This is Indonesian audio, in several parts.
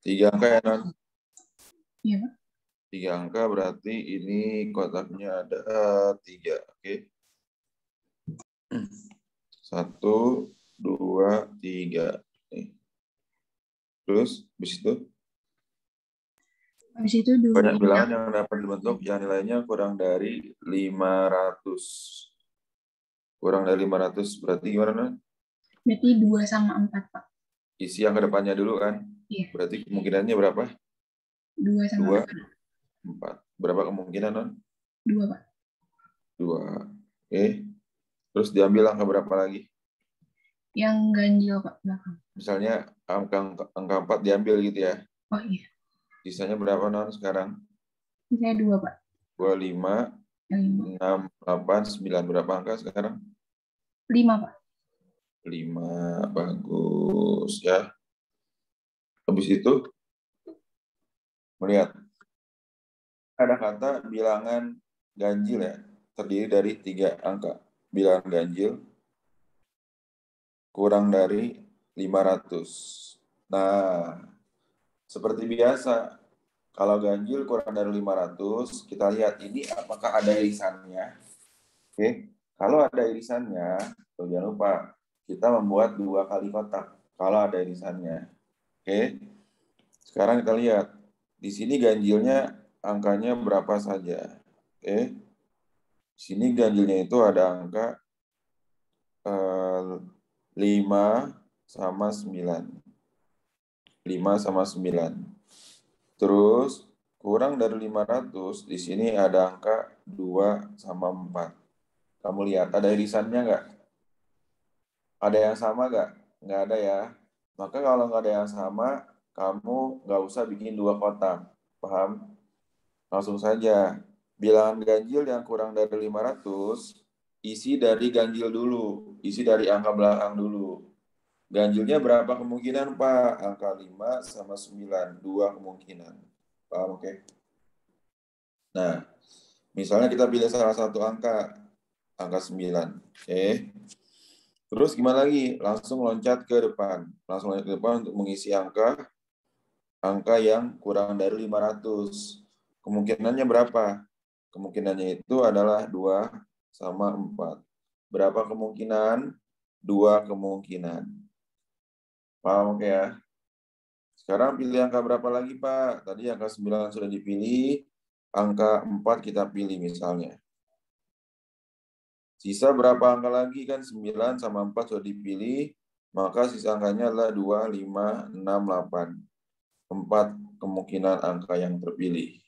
3 angka ya, Non? Iya, Pak. 3 angka berarti ini kotaknya ada 3. Oke. 1, 2, 3. Nih. Terus, habis itu? Habis itu Banyak bilangan yang dapat dibentuk yang nilainya kurang dari 500. Kurang dari 500 berarti gimana, Non? Berarti 2 sama 4, Pak. Isi yang ke depannya dulu kan? Iya. Berarti kemungkinannya berapa? 2 sama 4. Berapa kemungkinan, Non? 2, Pak. 2. Oke. Terus diambil angka berapa lagi? Yang ganjil, Pak, belakang. Misalnya angka 4 diambil gitu ya. Oh iya. Sisanya berapa, Non, sekarang? Saya 2, Pak. 2, 5, 6, 8, 9. Berapa angka sekarang? 5, Pak. 5. Bagus ya. Habis itu, melihat. Ada kata bilangan ganjil ya. Terdiri dari 3 angka. Bilangan ganjil kurang dari 500. Nah, seperti biasa, kalau ganjil kurang dari 500, kita lihat ini apakah ada irisannya. Oke, kalau ada irisannya, jangan lupa kita membuat 2 kali kotak. Kalau ada irisannya, oke. Sekarang kita lihat di sini ganjilnya angkanya berapa saja. Oke, di sini ganjilnya itu ada angka 5 sama 9. 5 sama 9. Terus kurang dari 500, di sini ada angka 2 sama 4. Kamu lihat, ada irisannya nggak? Ada yang sama nggak? Nggak ada ya. Maka kalau nggak ada yang sama, kamu nggak usah bikin 2 kotak. Paham? Langsung saja. Bilangan ganjil yang kurang dari 500, isi dari ganjil dulu. Isi dari angka belakang dulu. Ganjilnya berapa kemungkinan, Pak? Angka 5 sama 9. 2 kemungkinan. Paham, oke? Nah, misalnya kita pilih salah satu angka 9. Oke. Terus gimana lagi? Langsung loncat ke depan. Langsung loncat ke depan untuk mengisi angka yang kurang dari 500. Kemungkinannya berapa? Kemungkinannya itu adalah 2 sama 4. Berapa kemungkinan? 2 kemungkinan. Paham, oke ya? Sekarang pilih angka berapa lagi, Pak? Tadi angka 9 sudah dipilih, angka 4 kita pilih misalnya. Sisa berapa angka lagi kan? 9 sama 4 sudah dipilih, maka sisa angkanya adalah 2, 5, 6, 8. 4 kemungkinan angka yang terpilih.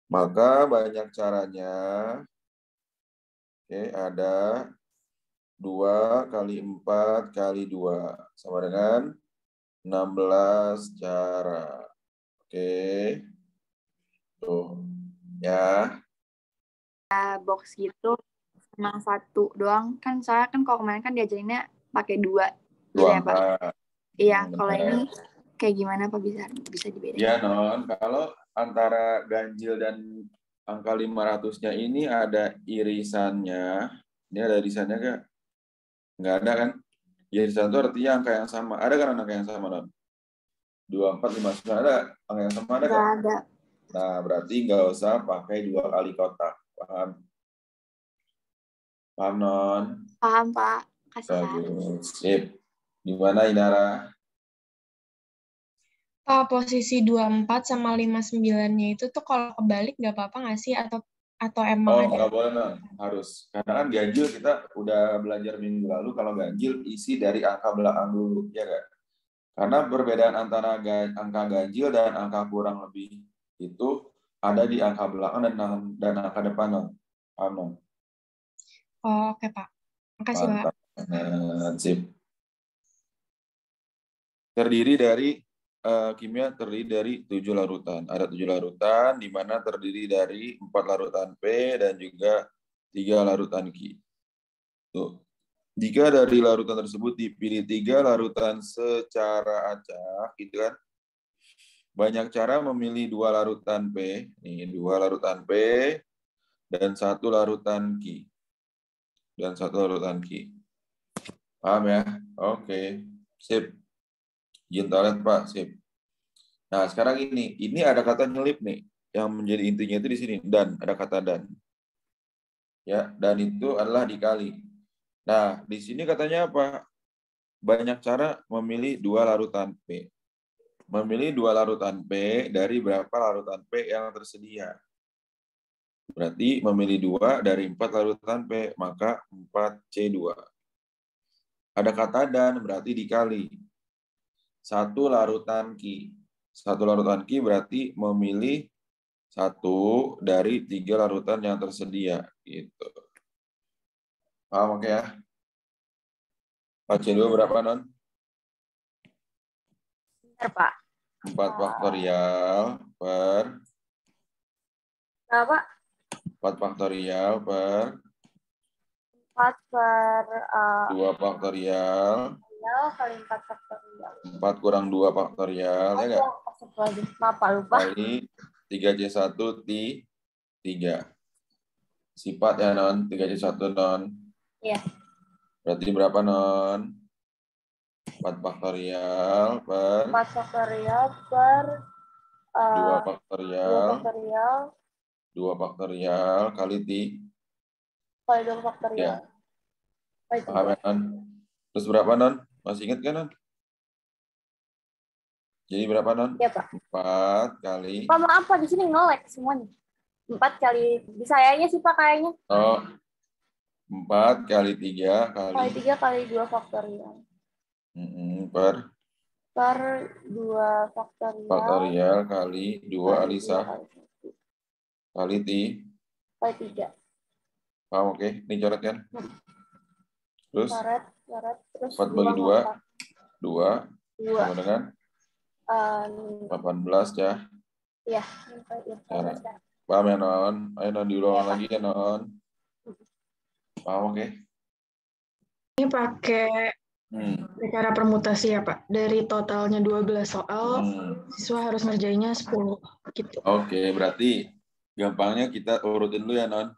Maka banyak caranya. Oke, ada 2 kali 4 kali 2 sama dengan 16 cara. Oke. Tuh. Ya. Box gitu cuma 1 doang kan, soalnya kan kalau kemarin kan diajarinnya pakai 2 gitu ya, Pak. Iya, kalau ini kayak gimana, Pak? Bisa dibedain? Ya, Non, kalau antara ganjil dan angka 500-nya ini ada irisannya. Ini ada irisannya nggak? Nggak ada kan? Irisan itu artinya angka yang sama. Ada kan angka yang sama, Non? 2, 4, 5, 9 ada angka yang sama, ada kan? Nggak ada. Nah, berarti nggak usah pakai 2 kali kotak. Paham? Paham, Non? Paham, Pak. Kasih ya. Bagus. Sip. Gimana, Inara? Pak, posisi 24 sama 59-nya itu tuh kalau kebalik nggak apa-apa nggak sih? Atau emang ada? Nggak boleh, Non. Harus. Karena kan ganjil kita udah belajar minggu lalu, kalau ganjil isi dari angka belakang dulu, ya nggak? Karena perbedaan antara angka ganjil dan angka kurang lebih itu ada di angka belakang dan angka depan, Non. Paham, Non? Oh, oke, Pak. Makasih, Pak. Mantap. Nah, sip. Kimia terdiri dari 7 larutan. Ada 7 larutan, di mana terdiri dari 4 larutan P dan juga 3 larutan Q. Tuh. Jika dari larutan tersebut dipilih 3 larutan secara acak, gitu kan? Banyak cara memilih 2 larutan P. Nih, 2 larutan P dan 1 larutan Q. Paham ya? Oke. Sip. Izin toilet, Pak. Sip. Nah, sekarang ini ada kata nyelip nih. Yang menjadi intinya itu di sini. Dan, ada kata dan. Ya, dan itu adalah dikali. Nah, di sini katanya apa? Banyak cara memilih dua larutan P. Memilih dua larutan P dari berapa larutan P yang tersedia. Berarti memilih 2 dari 4 larutan P, maka 4C2. Ada kata dan, berarti dikali. 1 larutan Q. 1 larutan Q berarti memilih 1 dari 3 larutan yang tersedia. Gitu. Paham oke ya? 4C2 berapa, Non? Bentar, Pak. 4 faktorial per Berapa? 4 faktorial per 4 per 2 faktorial kali 4 faktorial. 4 kurang 2 faktorial, ya nggak? Maaf, Pak, lupa. Kali 3C1 3. Sifat ya, Non? 3C1, Non? Iya. Berarti berapa, Non? 4 faktorial per 4 faktorial per 2 2 faktorial faktorial 2 faktorial kali kali 2 faktorial. ya. Kali Paham 3. ya, Non? Terus berapa, Non? Masih ingat kan, Non? Jadi berapa, Non? Iya, Pak. 4 kali. Pak, maaf, Pak, di sini nge-lag semuanya. 4 kali, di sayanya sih, Pak, kayaknya. Oh, 4 kali 3 Kali 3 kali 2 faktorial. Per 2 faktorial. Faktorial kali 2 Alisa. Kali Kali 3. Paham, oke? Ini coret kan? Terus? Coret. Terus 4 bagi 2. 2. Sama dengan? 18 ya. Iya. Cara. Paham ya, Non? Ayo, Non, diulang Iya, lagi ya, Non. Paham, oke? Ini pakai cara permutasi ya, Pak. Dari totalnya 12 soal, siswa harus ngerjainnya 10 gitu. Oke, berarti gampangnya kita urutin dulu ya, Non.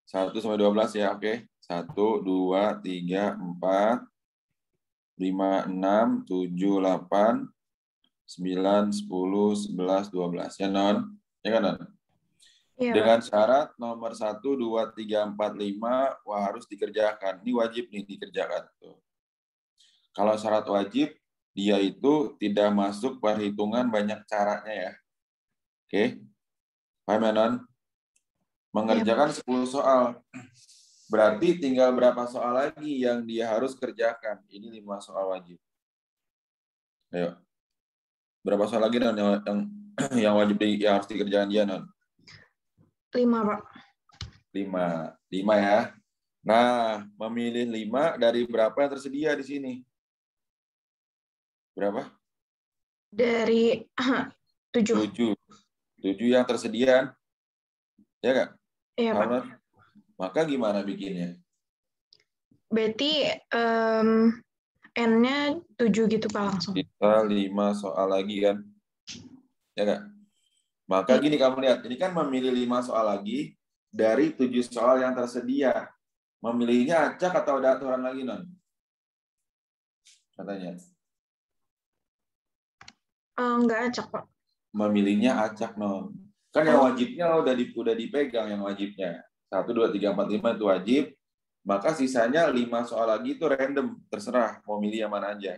1 sampai 12 ya, oke? 1, 2, 3, 4, 5, 6, 7, 8, 9, 10, 11, 12. Ya, Non? Ya kan, Non? Iya, Dengan syarat nomor 1, 2, 3, 4, 5, wah harus dikerjakan. Ini wajib nih dikerjakan. Tuh. Kalau syarat wajib, dia itu tidak masuk perhitungan banyak caranya ya. Oke? Paham ya, Non? Mengerjakan 10 soal. Berarti tinggal berapa soal lagi yang dia harus kerjakan. Ini 5 soal wajib. Ayo. Berapa soal lagi, Non, yang wajib yang harus dikerjakan dia, Non? 5, Pak. 5 ya. Nah, memilih 5 dari berapa yang tersedia di sini? Berapa? Dari 7. 7 yang tersedia. Ya nggak? Iya, Pak. Maka gimana bikinnya? Berarti N-nya 7 gitu, Pak, langsung. Kita 5 soal lagi kan? Ya nggak? Maka gini kamu lihat, ini kan memilih 5 soal lagi dari 7 soal yang tersedia. Memilihnya acak atau ada aturan lagi, Non? Katanya. Nggak acak, Pak. Memilihnya acak, Non. Kan yang wajibnya udah dipegang yang wajibnya. 1, 2, 3, 4, 5 itu wajib. Maka sisanya 5 soal lagi itu random. Terserah mau milih yang mana aja.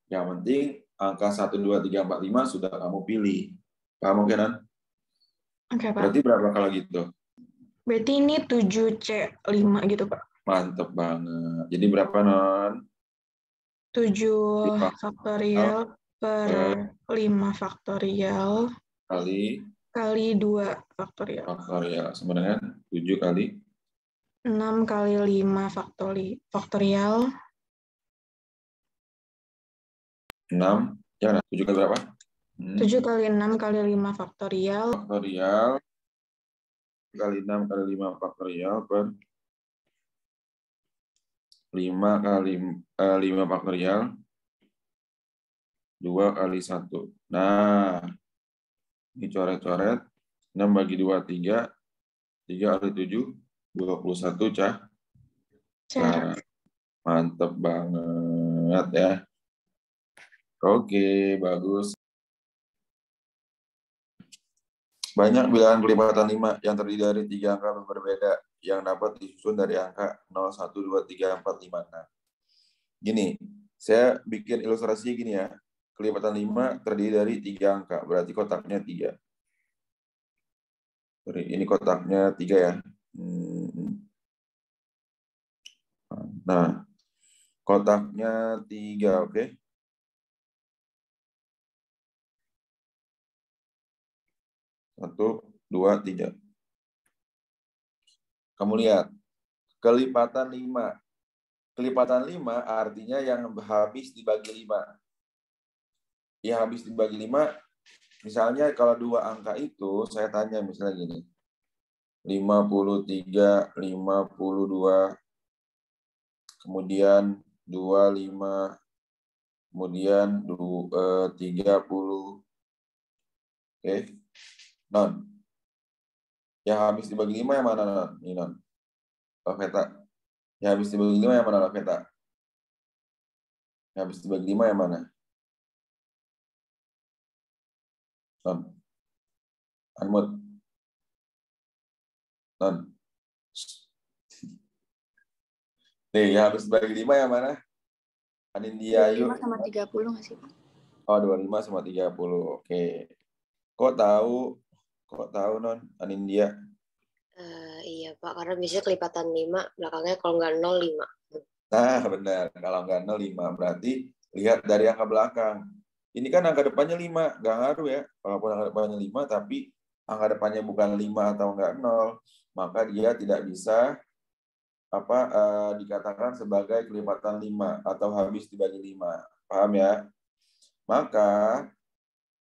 Yang penting angka 1, 2, 3, 4, 5 sudah kamu pilih. Paham oke, Non? Oke, Pak. Berarti berapa kalau gitu? Berarti ini 7C5 gitu, Pak. Mantep banget. Jadi berapa, Non? 7 faktorial per 5 faktorial kali 2 faktorial. Sama dengan 7 kali 6 kali 5 faktorial. 6. Jangan, 7 kali berapa? 7 kali 6 kali 5 faktorial. Faktorial kali 6 kali 5 faktorial per 5 kali 5 faktorial 2 kali 1. Nah, ini coret-coret. 6 bagi 2, 3. 3 kali 7, 21 cara. Mantep banget ya. Oke, bagus. Banyak bilangan kelipatan 5 yang terdiri dari 3 angka berbeda yang dapat disusun dari angka 0, 1, 2, 3, 4, 5. Nah, gini, saya bikin ilustrasi gini ya. Kelipatan 5 terdiri dari 3 angka, berarti kotaknya 3. Ini kotaknya 3 ya. Nah, kotaknya 3, oke. Satu, 2, 3. Kamu lihat, kelipatan 5. Kelipatan 5 artinya yang habis dibagi 5. Yang habis dibagi 5, misalnya kalau 2 angka itu, saya tanya misalnya gini. 53, 52, kemudian 25, kemudian 30. Oke. Non. Yang habis dibagi 5 yang mana, Non? Ini, Non. Laveta. Yang habis dibagi 5 yang mana, Laveta? Yang habis dibagi 5 yang mana? Non. Anmut. Non. Nih, yang habis dibagi 5 yang mana? Anindya, yuk. 25 sama 30 nggak sih, Pak? Oh, 25 sama 30. Oke. Kok tahu, Non? Anindya? Iya, Pak. Karena biasanya kelipatan 5, belakangnya kalau nggak 0, 5. Nah, benar. Kalau nggak 0, 5. Berarti lihat dari angka belakang. Ini kan angka depannya 5. Nggak ngaruh ya. Walaupun angka depannya 5, tapi angka depannya bukan 5 atau nggak 0, maka dia tidak bisa dikatakan sebagai kelipatan 5 atau habis dibagi 5. Paham ya? Maka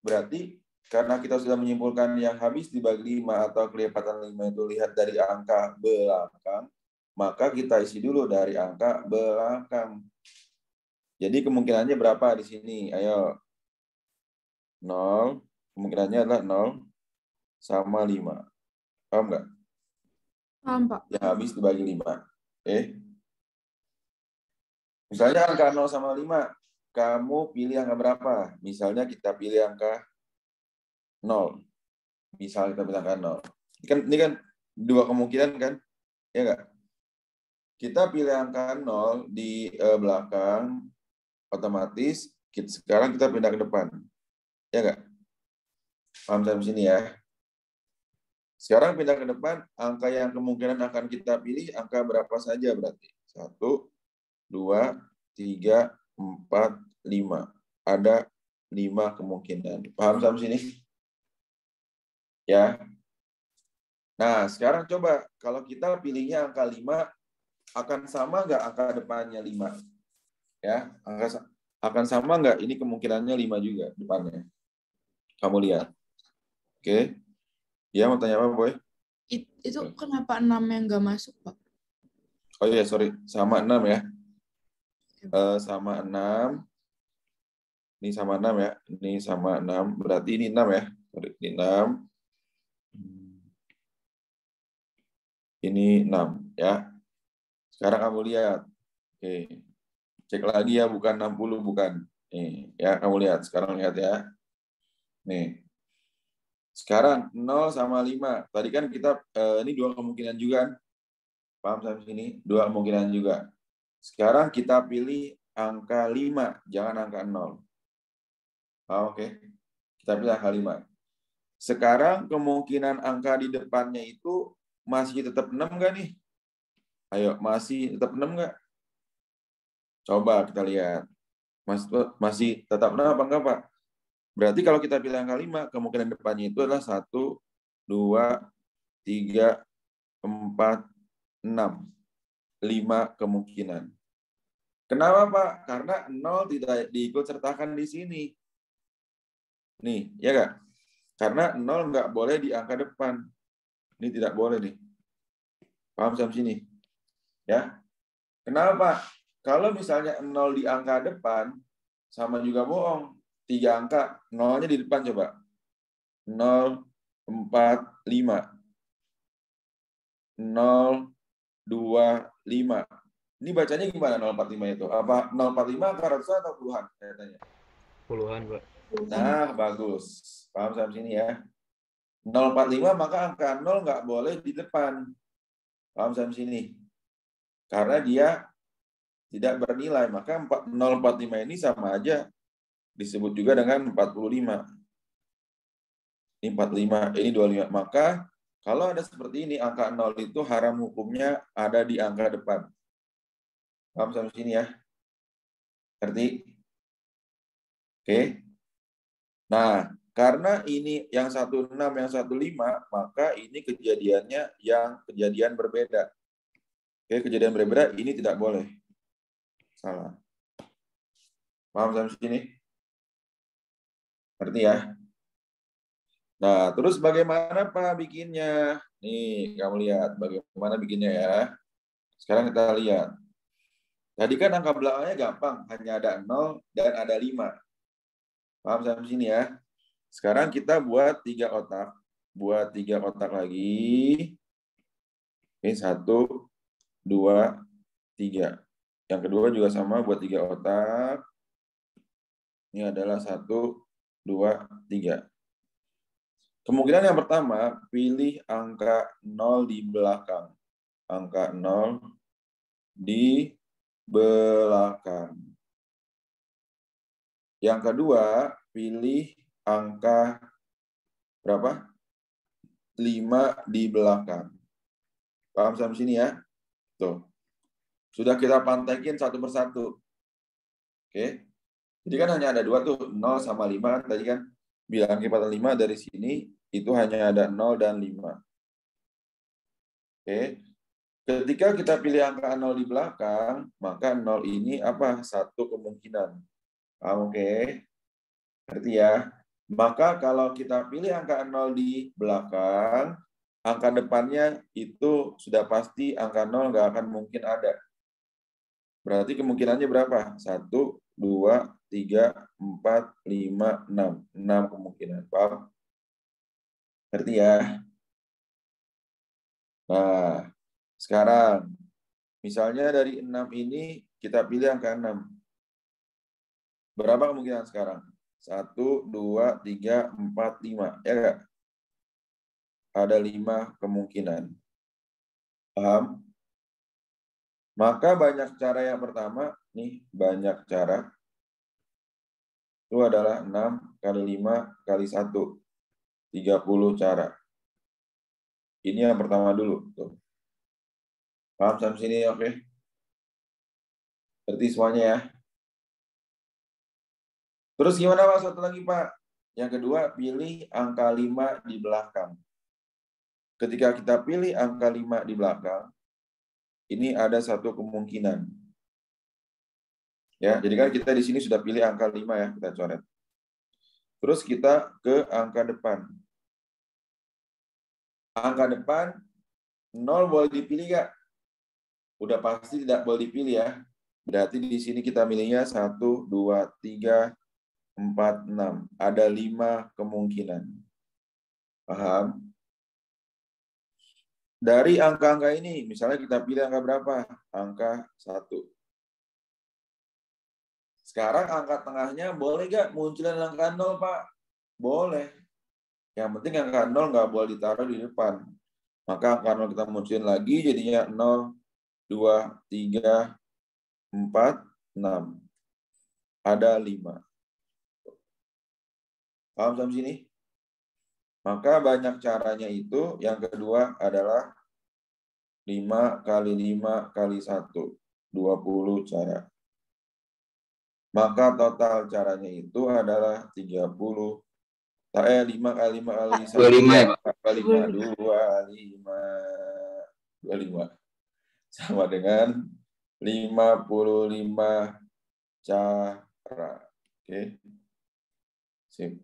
berarti karena kita sudah menyimpulkan yang habis dibagi 5 atau kelipatan 5 itu lihat dari angka belakang, maka kita isi dulu dari angka belakang. Jadi kemungkinannya berapa di sini? Ayo. 0, kemungkinannya adalah 0 sama 5. Paham nggak? Paham, Pak. Yang habis dibagi 5. Misalnya angka 0 sama 5, kamu pilih angka berapa? Misalnya kita pilih angka 0. Misal kita pilih angka 0. Ini kan dua kemungkinan kan? Ya nggak? Kita pilih angka 0 di belakang, otomatis sekarang kita pindah ke depan. Ya nggak? Paham sampai sini ya? Sekarang pindah ke depan, angka yang kemungkinan akan kita pilih, angka berapa saja berarti? 1, 2, 3, 4, 5. Ada 5 kemungkinan. Paham sampai sini? Ya. Nah, sekarang coba, kalau kita pilihnya angka 5, akan sama nggak angka depannya 5? Ya, akan sama nggak? Ini kemungkinannya 5 juga depannya. Kamu lihat. Oke. Ya, mau tanya apa, Boy? Itu kenapa 6 yang nggak masuk, Pak? Oh iya, sorry. Sama 6 ya. Sama 6. Ini sama 6 ya. Ini sama 6. Berarti ini 6 ya. Sorry, ini 6. Ini 6 ya. Sekarang kamu lihat. Oke. Cek lagi ya, bukan 60, bukan. Nih, ya, kamu lihat. Sekarang lihat ya. Nih. Sekarang 0 sama 5. Tadi kan kita, ini dua kemungkinan juga kan? Paham sampai sini? Dua kemungkinan juga. Sekarang kita pilih angka 5, jangan angka 0. Oke. Kita pilih angka 5. Sekarang kemungkinan angka di depannya itu masih tetap 6 nggak nih? Ayo, masih tetap 6 nggak? Coba kita lihat. Masih tetap 6 apa enggak, Pak? Berarti kalau kita pilih angka 5, kemungkinan depannya itu adalah 1, 2, 3, 4, 6. 5 kemungkinan. Kenapa, Pak? Karena 0 tidak diikut sertakan di sini. Nih, ya nggak? Karena 0 nggak boleh di angka depan. Ini tidak boleh nih. Paham sampai sini? Ya. Kenapa? Kalau misalnya 0 di angka depan, sama juga bohong. 3 angka, 0-nya di depan coba. 0, 4, 5. 0, 2, 5. Ini bacanya gimana 045 itu? Apa 045 angka ratusan atau puluhan? Saya tanya. Puluhan, Pak. Nah, bagus. Paham sampai sini ya. 045 maka angka 0 nggak boleh di depan. Paham sampai sini? Karena dia tidak bernilai, maka 045 ini sama aja disebut juga dengan 45. Ini 45, ini 25. Maka kalau ada seperti ini, angka 0 itu haram hukumnya ada di angka depan. Paham sampai sini ya? Ngerti? Oke. Nah, karena ini yang 16, yang 15, maka ini kejadiannya yang kejadian berbeda. Oke, kejadian berbeda ini tidak boleh. Salah. Paham sampai sini? Ngerti ya? Nah, terus bagaimana Pak bikinnya? Nih, kamu lihat bagaimana bikinnya ya. Sekarang kita lihat. Tadi kan angka belakangnya gampang, hanya ada 0 dan ada 5. Paham sampai sini ya? Sekarang kita buat 3 otak. Buat 3 otak lagi. Ini 1, 2, 3. Yang kedua juga sama, buat 3 otak. Ini adalah 1, 2, 3. Kemungkinan yang pertama, pilih angka 0 di belakang. Angka 0 di belakang. Yang kedua, pilih angka berapa? 5 di belakang. Paham sampai sini ya? Tuh. Sudah kita pantekin satu persatu. Oke. Jadi kan hanya ada 2 tuh, 0 sama 5. Tadi kan bilang lipatan 5 dari sini, itu hanya ada 0 dan 5. Oke. Ketika kita pilih angka 0 di belakang, maka 0 ini apa? Satu kemungkinan. Oke. Ngerti ya? Maka kalau kita pilih angka 0 di belakang, angka depannya itu sudah pasti angka 0 nggak akan mungkin ada. Berarti kemungkinannya berapa? 1, 2, 3, 4, 5, 6. 6 kemungkinan. Paham? Ngerti ya? Nah, sekarang, misalnya dari 6 ini, kita pilih angka 6. Berapa kemungkinan sekarang? 1, 2, 3, 4, 5. Ya nggak? Ada 5 kemungkinan. Paham? Maka banyak cara yang pertama, nih banyak cara. Itu adalah 6 kali 5 kali 1. 30 cara. Ini yang pertama dulu. Tuh. Paham sampai sini? Oke. Berarti semuanya ya. Terus gimana Pak? Satu lagi Pak. Yang kedua, pilih angka 5 di belakang. Ketika kita pilih angka 5 di belakang, ini ada satu kemungkinan. Ya, jadi kan kita di sini sudah pilih angka 5 ya, kita coret. Terus kita ke angka depan. Angka depan 0 boleh dipilih nggak? Udah pasti tidak boleh dipilih ya. Berarti di sini kita milihnya 1, 2, 3, 4, 6. Ada 5 kemungkinan. Paham? Dari angka-angka ini, misalnya kita pilih angka berapa? Angka 1. Sekarang angka tengahnya boleh nggak munculin angka 0, Pak? Boleh. Yang penting angka 0 nggak boleh ditaruh di depan. Maka angka 0 kita munculin lagi, jadinya 0, 2, 3, 4, 6. Ada 5. Paham sampai sini? Maka banyak caranya itu. Yang kedua adalah 5 kali 5 kali 1. 20 cara. Maka total caranya itu adalah 30. 5 kali 5 kali 1. 25 ya, Pak? Kali 5, 25. Sama dengan 55 cara. Oke. Sip.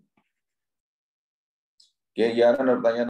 Oke, Giana ada pertanyaan?